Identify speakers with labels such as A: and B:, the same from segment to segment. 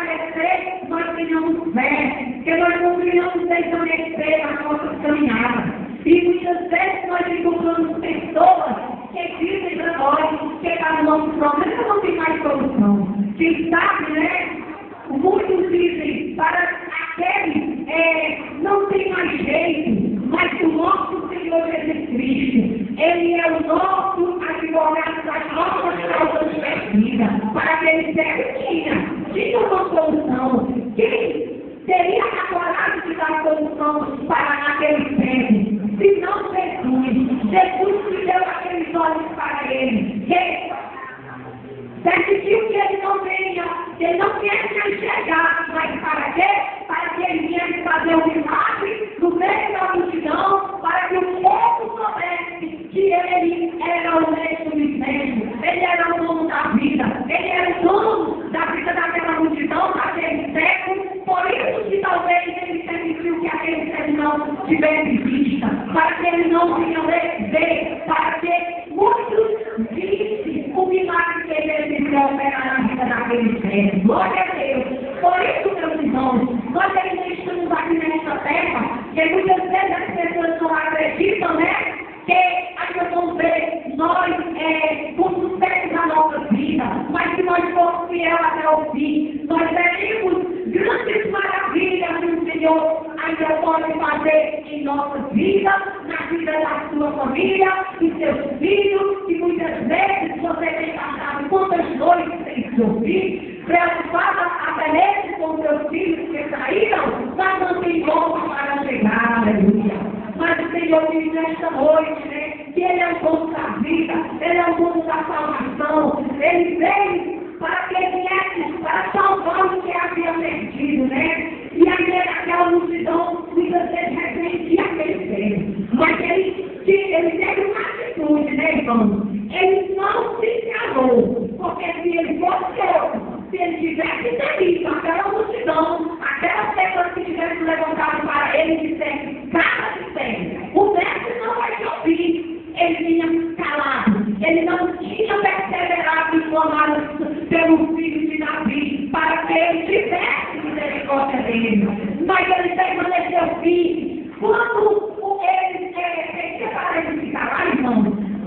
A: parecer, nós tenhamos fé, que nós não venhamos desconhecer a nossa caminhada. E muitas vezes nós encontramos pessoas que dizem para nós que para o nosso problema não tem mais solução. Quem sabe, né? Muitos dizem para aquele não tem mais jeito, mas o nosso Senhor Jesus Cristo, Ele é o nosso advogado das nossas causas perdidas. Para aquele cego tinha uma solução. Quem teria a coragem de dar solução para aquele cego? Se não Jesus, Jesus que deu aqueles olhos para ele. Decidiu que ele não venha, que ele não quer enxergar, mas para quê? Para que ele viesse fazer um milagre no meio da multidão, para que o povo soubesse que ele era o mesmo mistério, ele era o dono da vida, ele era o dono da vida daquela multidão, daquele século. Por isso que talvez ele permitiu que aquele século não tivesse vista, para que ele não vinha ver, para que muitos vissem o milagre que ele operar na vida daquele século. Glória a Deus. Por isso, meus irmãos, nós estamos aqui nesta terra, que muitas vezes as pessoas não acreditam, né? Que as pessoas veem nós com sucesso na nossa vida, mas se nós formos fiel até o fim, nós veremos grandes maravilhas que o Senhor ainda pode fazer em nossa vida, na vida da sua família, e seus filhos, e muitas vezes você tem passado quantas noites sem dormir, preocupada até mesmo com seus filhos que saíram, mas não tem como para chegar, aleluia. Mas o Senhor diz nesta noite, né, que Ele é o dono da vida, Ele é o dono da salvação, Ele veio para que Ele viesse para salvar o que havia perdido, né? E aquela multidão muitas vezes repreendia aquele ser. Mas ele teve uma atitude, né, irmão? Ele não se calou, porque se ele fosse outro, se ele tivesse terido aquela multidão, aquelas pessoas que tivessem levantado para ele e dissessem, cara de pé, o mestre não vai te ouvir. Ele tinha calado, ele não tinha perseverado e clamado pelo filho de Davi, para que ele tivesse misericórdia dele. Mas ele permaneceu firme. Quando ele parece de calar, irmão,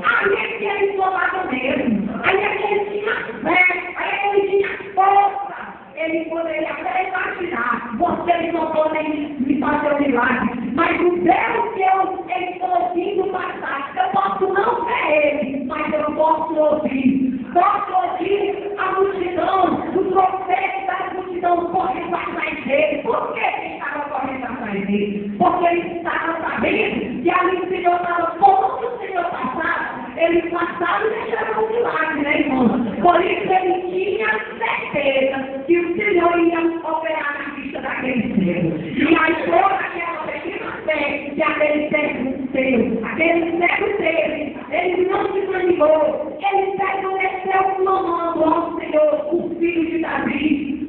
A: aí é que ele clamava mesmo, aí é que ele tinha fé, aí é que ele tinha força. Ele poderia até imaginar, vocês não podem me fazer um milagre, mas o Deus que eu estou ouvindo passar, eu posso não ver ele, mas eu posso ouvir. Posso ouvir a multidão, o profeta da multidão correndo atrás dele. Por que ele estava correndo atrás dele? Porque ele estava sabendo que ali o Senhor estava, como o Senhor passava, ele passava e deixava um milagre, né, irmão? Por isso ele tinha certeza que o Senhor ia operar na vista daquele cego. E aí toda aquela pequena fé que aquele cego teve, aquele cego teve, ele não se desanimou, ele permaneceu clamando ao Senhor, o filho de Davi,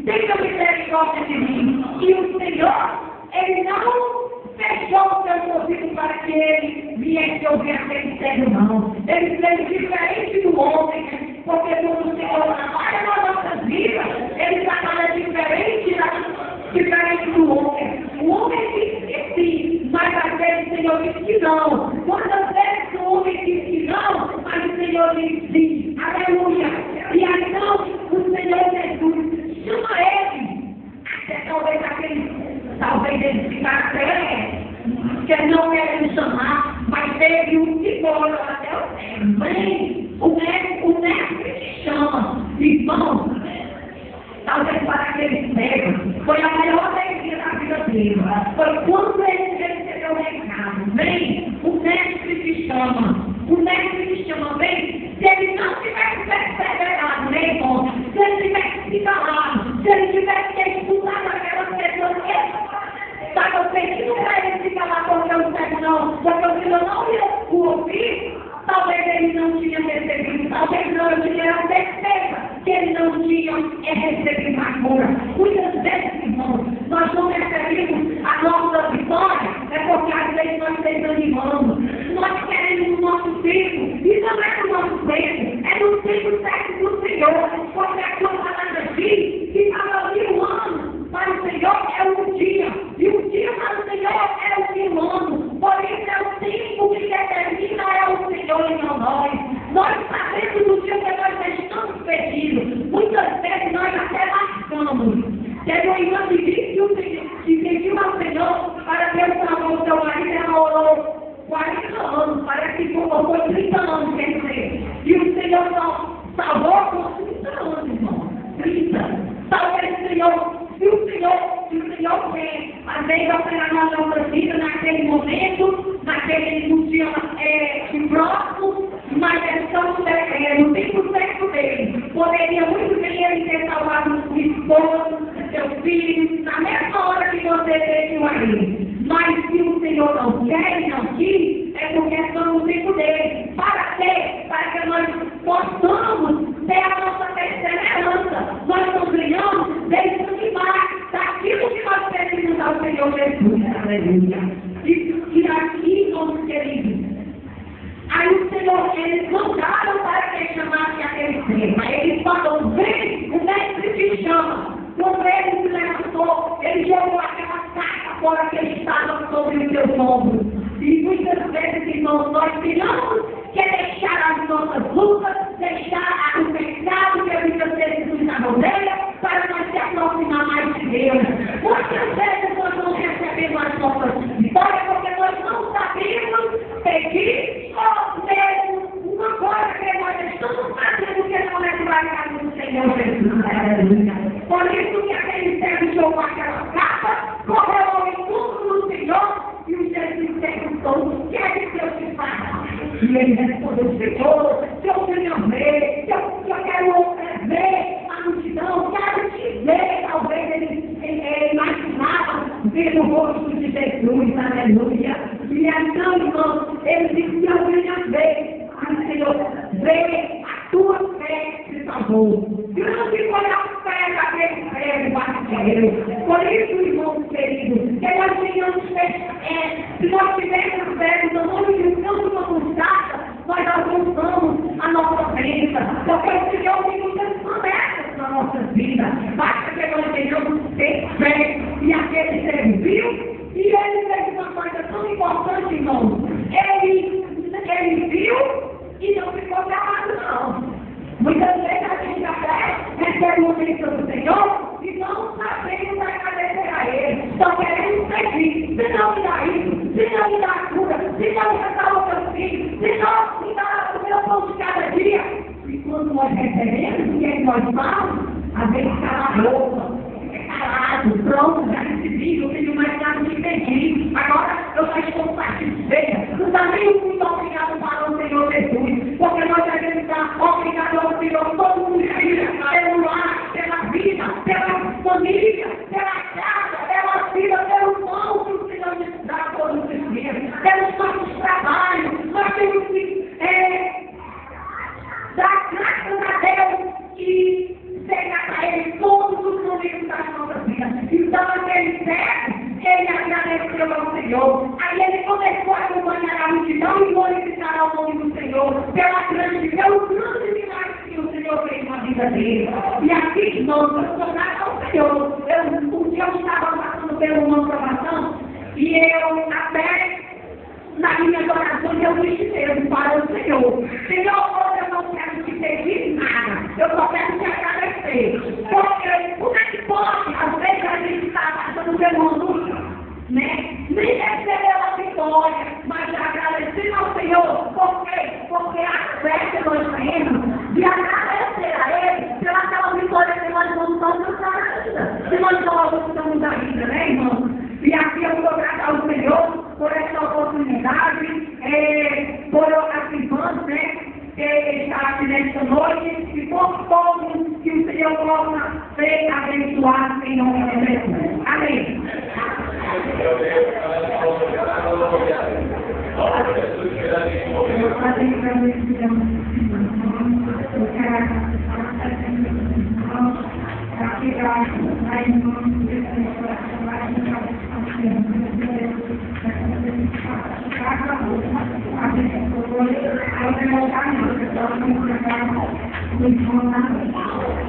A: tenha misericórdia de mim. E o Senhor, ele não fechou o seu ouvido para que ele viesse ouvir aquele cego, não. Ele fez diferente do homem, porque quando o Senhor trabalha nas nossas vidas, ele trabalha diferente do homem. O homem disse que sim, mas às vezes o Senhor disse que não. Quantas vezes o homem disse que não, mas o Senhor disse sim. Aleluia. E então o Senhor Jesus chama ele, até talvez ele ficasse que não querendo chamar, mas teve um que foi até o mãe, o mestre te chama, irmão. Talvez para aquele cego, foi a maior alegria da vida dele. Foi quando ele recebeu o recado. Vem, o mestre te chama. O mestre te chama, vem. Se ele não tivesse perseverado, né, irmão? Se ele tivesse se calado, se ele tivesse escutado aquelas pessoas que estavam pedindo para ele se calar, porque o cego não, porque o Senhor não ia o ouvir, talvez ele não tinha recebido, talvez não, eu tinha certeza que ele não tinha recebido a cura. Muitas vezes, irmãos, nós não recebemos a nossa vitória, é porque às vezes nós desanimamos, nós queremos o nosso tempo, e não é no nosso tempo, é no tempo certo do Senhor, porque a sua palavra diz que estava ali um ano Senhor quer, às vezes, operar na nossa vida, naquele momento, naquele dia próximo, mas estamos no tempo certo dele. Poderia muito bem ele ter salvado o esposo, seu filho, na mesma hora que você veio aí. Mas se o Senhor não quer e não quis, é porque estamos no tempo dele. Para quê? Para que nós possamos ter a nossa terceira herança. Nós não ganhamos desanimar daquilo que nós pedimos ao Senhor Jesus. Aleluia. E aqui, meus queridos, aí o Senhor, eles mandaram para que chamasse aquele tema. Eles falaram, vem, o mestre te chama. Quando ele se levantou, ele jogou aquela carta fora que ele estava sobre os seus ombros. E muitas vezes, irmãos, nós tiramos que deixar as nossas lutas, deixar o pecado que muitas vezes nos arodeia, para nós se aproximar mais de Deus. Muitas vezes nós não recebemos as nossas vitórias porque nós não sabemos pedir ou mesmo uma coisa que nós estamos fazendo que não é glorificado no Senhor Jesus. Aleluia. Por isso que aquele servo jogou aquela capa, correu ao encontro do Senhor e o Jesus perguntou: o que é que Deus te faz? E ele respondeu: Senhor, se o Senhor vê, se eu quero ver a multidão, quero te ver. Talvez ele imaginava ver o rosto de Jesus, aleluia. E então, irmão, ele disse: se eu venho ver, o Senhor vê a tua fé te salvou. Grande foi a fé daquele servo baixeiro. Por isso, irmãos queridos, que nós tenhamos fé, se nós tivermos fé no nome de Deus, nós alcançamos a nossa bênção. Porque o Senhor tem muitas promessas na nossa vida. Basta que nós tenhamos fé. E aquele servo viu, e ele fez uma coisa tão importante, irmãos. Ele viu e não ficou calado, não. Muitas vezes a gente até recebe uma bênção do Senhor e não sabemos agradecer a Ele. Só queremos pedir: Senhor, me dá isso, Senhor, me dá a cura, Senhor, me dá o meu filho, Senhor, me dá o meu pão de cada dia. E quando nós recebemos, o que é que nós falamos? Às vezes cala a boca, calado, pronto, já recebi, não tenho mais nada de pedir. Agora eu já estou satisfeita. Não está nem muito obrigado para o Senhor Jesus, porque nós devemos estar obrigados ao Senhor todo o dia, pelo lar, pela vida, pela família, pela casa, pela vida, pelo pão que o Senhor nos dá todos os dias, pelos nossos trabalhos. Nós temos que dar graças a Deus e pegar a Ele todos os momentos das nossas vidas. Então, aquele servo, ele agradeceu ao Senhor. Aí ele começou a acompanhar a multidão e glorificar ao nome do Senhor pelo grande milagre que o Senhor fez na vida dele. E aqui, irmãos, eu sou grato ao Senhor. Um dia eu estava passando por uma provação e eu até nas minhas orações eu disse mesmo para o Senhor: Senhor, hoje eu não quero te pedir nada, eu só quero te agradecer. Porque como é que pode? Às vezes a gente está passando por uma luta, né? Nem recebeu a vitória, mas agradecer ao Senhor. Por quê? Porque a fé que nós temos de agradecer a Ele pela aquela vitória que nós vamos alcançar na vida. Se nós não alcançamos a vida, né, irmão? E aqui eu sou grato ao Senhor por essa oportunidade, por as irmãs, né, que está aqui nesta noite, e por todos que o Senhor possa ser abençoado em nome de Jesus. Amém. Thank you.